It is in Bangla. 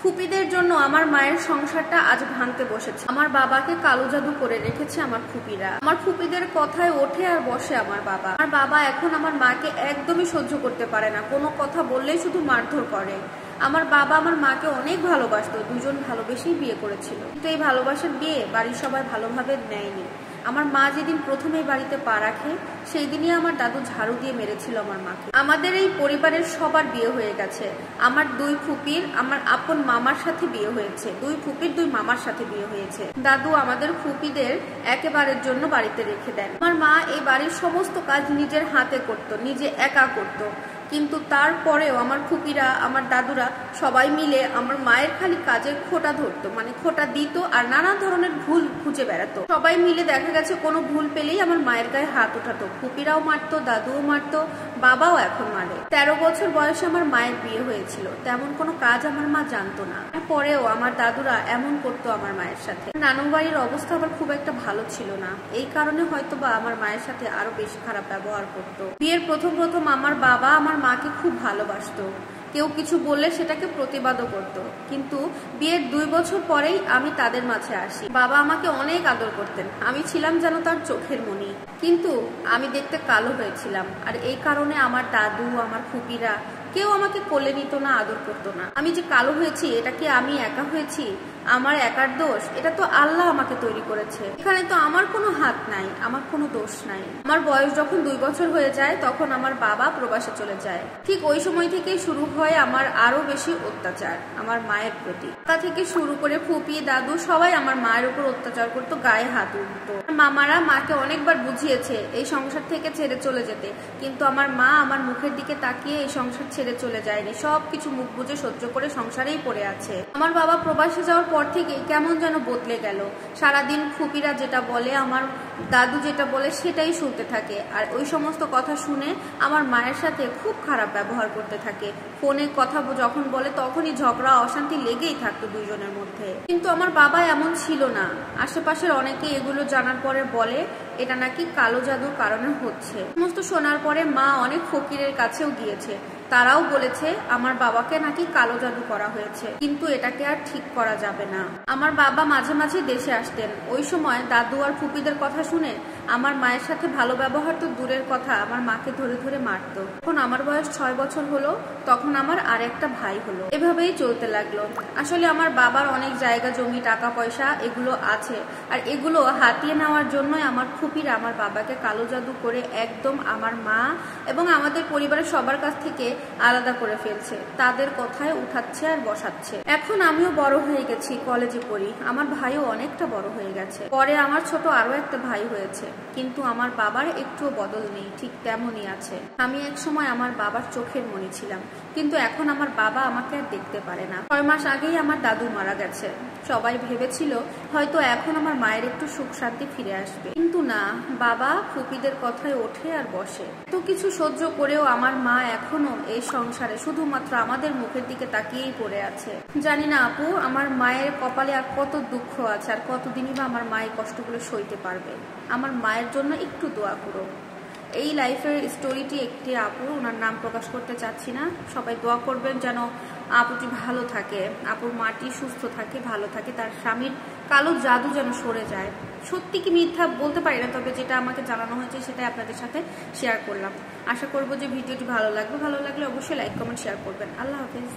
ফুপিদের জন্য আমার মায়ের সংসারটা আজ ভাঙতে বসেছে। আমার বাবাকে কালো জাদু করে রেখেছে আমার ফুপিরা। আমার ফুপিদের কথায় ওঠে আর বসে আমার বাবা। আমার বাবা এখন আমার মাকে একদমই সহ্য করতে পারে না, কোনো কথা বললেই শুধু মারধর করে। আমার বাবা আমার মাকে অনেক ভালোবাসতো, দুজন ভালোবেসেই বিয়ে করেছিল, কিন্তু এই ভালোবাসার বিয়ে বাড়ির সবাই ভালোভাবে নেয়নি। আমার মা যেদিন প্রথমে বাড়িতে পা রাখে সেই দিনই আমার দাদু ঝাড়ু দিয়ে মেরেছিল আমার মাকে। আমাদের এই পরিবারের সবার বিয়ে হয়ে গেছে। আমার দুই ফুপির আমার আপন মামার সাথে বিয়ে হয়েছে, দুই ফুপির দুই মামার সাথে বিয়ে হয়েছে। দাদু আমাদের ফুপিদের একেবারের জন্য বাড়িতে রেখে দেন। আমার মা এই বাড়ির সমস্ত কাজ নিজের হাতে করত, নিজে একা করত, কিন্তু তারপরেও আমার ফুপিরা আমার দাদুরা সবাই মিলে আমার মায়ের খালি কাজের খোঁটা ধরতো, মানে খোঁটা দিত আর নানা ধরনের ভুল খুঁজে বেড়াতো। সবাই মিলে দেখা গেছে কোনো ভুল পেলেই আমার মায়ের গায়ে হাত উঠাতো। ফুপিরাও মারতো, দাদুও মারতো, বাবাও এখন মারে। 13 বছর বয়সে আমার মায়ের বিয়ে হয়েছিল, তেমন কোনো কাজ আমার মা জানতো না। পরেও আমার দাদুরা এমন করতো আমার মায়ের সাথে। নানু বাড়ির অবস্থা আবার খুব একটা ভালো ছিল না, এই কারণে হয়তো বা আমার মায়ের সাথে আরো বেশি খারাপ ব্যবহার করতো। বিয়ের প্রথম আমার বাবা আমার মাকে খুব ভালোবাসতো, কেউ কিছু বললে সেটাকে প্রতিবাদও করতো, কিন্তু বিয়ের 2 বছর পরেই আমি তাদের মাঝে আসি। বাবা আমাকে অনেক আদর করতেন, আমি ছিলাম যেন তার চোখের মণি, কিন্তু আমি দেখতে কালো হয়েছিলাম, আর এই কারণে আমার দাদু আমার ফুপিরা কেউ আমাকে কোলে নিত না, আদর করতো না। আমি যে কালো হয়েছি এটা কি আমি একা হয়েছি? আমার একার দোষ? এটা তো আল্লাহ আমাকে তৈরি করেছে, এখানে তো আমার কোনো হাত নাই, আমার কোনো দোষ নাই। আমার বয়স যখন 2 বছর হয়ে যায় তখন আমার বাবা প্রবাসে চলে যায়। ঠিক ওই সময় থেকে শুরু হয় আমার আরো বেশি অত্যাচার আমার মায়ের প্রতি। তা থেকে শুরু করে ফুপি দাদু সবাই আমার মায়ের উপর অত্যাচার করতো, গায়ে হাত উঠতো। মামারা মাকে অনেকবার বুঝিয়েছে এই সংসার থেকে ছেড়ে চলে যেতে, কিন্তু আমার মা আমার মুখের দিকে তাকিয়ে এই সংসার ছেড়ে চলে যায়নি, সবকিছু মুখ বুঝে সহ্য করে সংসারেই পড়ে আছে। আমার বাবা প্রবাসে যাওয়ার পর থেকে কেমন যেন বদলে গেল। সারাদিন ফুপিরা যেটা বলে, আমার দাদু যেটা বলে সেটাই শুনতে থাকে, আর ওই সমস্ত কথা শুনে আমার মায়ের সাথে খুব খারাপ ব্যবহার করতে থাকে। ফোনে কথা যখন বলে তখনই ঝগড়া অশান্তি লেগেই থাকতো দুইজনের মধ্যে। কিন্তু আমার বাবা এমন ছিল না। আশেপাশের অনেকে এগুলো জানার পরে বলে এটা নাকি কালো জাদুর কারণে হচ্ছে। সমস্ত শোনার পরে মা অনেক ফকিরের কাছেও গিয়েছে, তারাও বলেছে আমার বাবাকে নাকি কালো জাদু করা হয়েছে, কিন্তু এটাকে আর ঠিক করা যাবে না। আমার বাবা মাঝে মাঝে দেশে আসতেন, ওই সময় দাদু আর ফুপিদের কথা শুনে আমার মায়ের সাথে ভালো ব্যবহার তো দূরের কথা, আমার মাকে ধরে ধরে মারতো। তখন আমার বয়স 6 বছর হলো, তখন আমার আর একটা ভাই হলো। এভাবেই চলতে লাগলো। আসলে আমার বাবার অনেক জায়গা জমি টাকা পয়সা এগুলো আছে, আর এগুলো হাতিয়ে নেওয়ার জন্যই আমার ফুপিরা আমার বাবাকে কালো জাদু করে একদম আমার মা এবং আমাদের পরিবারের সবার কাছ থেকে আলাদা করে ফেলছে, তাদের কথায় উঠাচ্ছে আর বসাচ্ছে। এখন আমিও বড় হয়ে গেছি, কলেজে পড়ি, আমার ভাইও অনেকটা বড় হয়ে গেছে। পরে আমার ছোট আরো একটা ভাই হয়েছে, কিন্তু আমার বাবার একটুও বদল নেই, ঠিক তেমনই আছে। আমি এক সময় আমার বাবার চোখের মণি ছিলাম, কিন্তু এখন আমার বাবা আমাকে আর দেখতে পারে না। 6 মাস আগেই আমার দাদু মারা গেছে। সবাই ভেবেছিল হয়তো এখন আমার মায়ের একটু সুখ শান্তি ফিরে আসবে, কিন্তু না, বাবা ফুপিদের কথায় ওঠে আর বসে। তো কিছু সহ্য করেও আমার মা এখনো এই সংসারে শুধুমাত্র আমাদের মুখের দিকে তাকিয়েই পড়ে আছে। জানি না আপু, আমার মায়ের কপালে আর কত দুঃখ আছে, আর কতদিনই বা আমার মা এই কষ্টগুলো সইতে পারবে। আমার মায়ের জন্য একটু দোয়া করো। এই লাইফের স্টোরিটি একটি আপু, ওনার নাম প্রকাশ করতে চাচ্ছি না, সবাই দোয়া করবেন যেন আপুটি ভালো থাকে, আপুর মাটি সুস্থ থাকে, ভালো থাকে, তার স্বামীর কালো জাদু যেন সরে যায়। সত্যি কি মিথ্যা বলতে পারি না, তবে যেটা আমাকে জানানো হয়েছে সেটাই আপনাদের সাথে শেয়ার করলাম। আশা করবো যে ভিডিওটি ভালো লাগবে, ভালো লাগলে অবশ্যই লাইক কমেন্ট শেয়ার করবেন। আল্লাহ হাফেজ।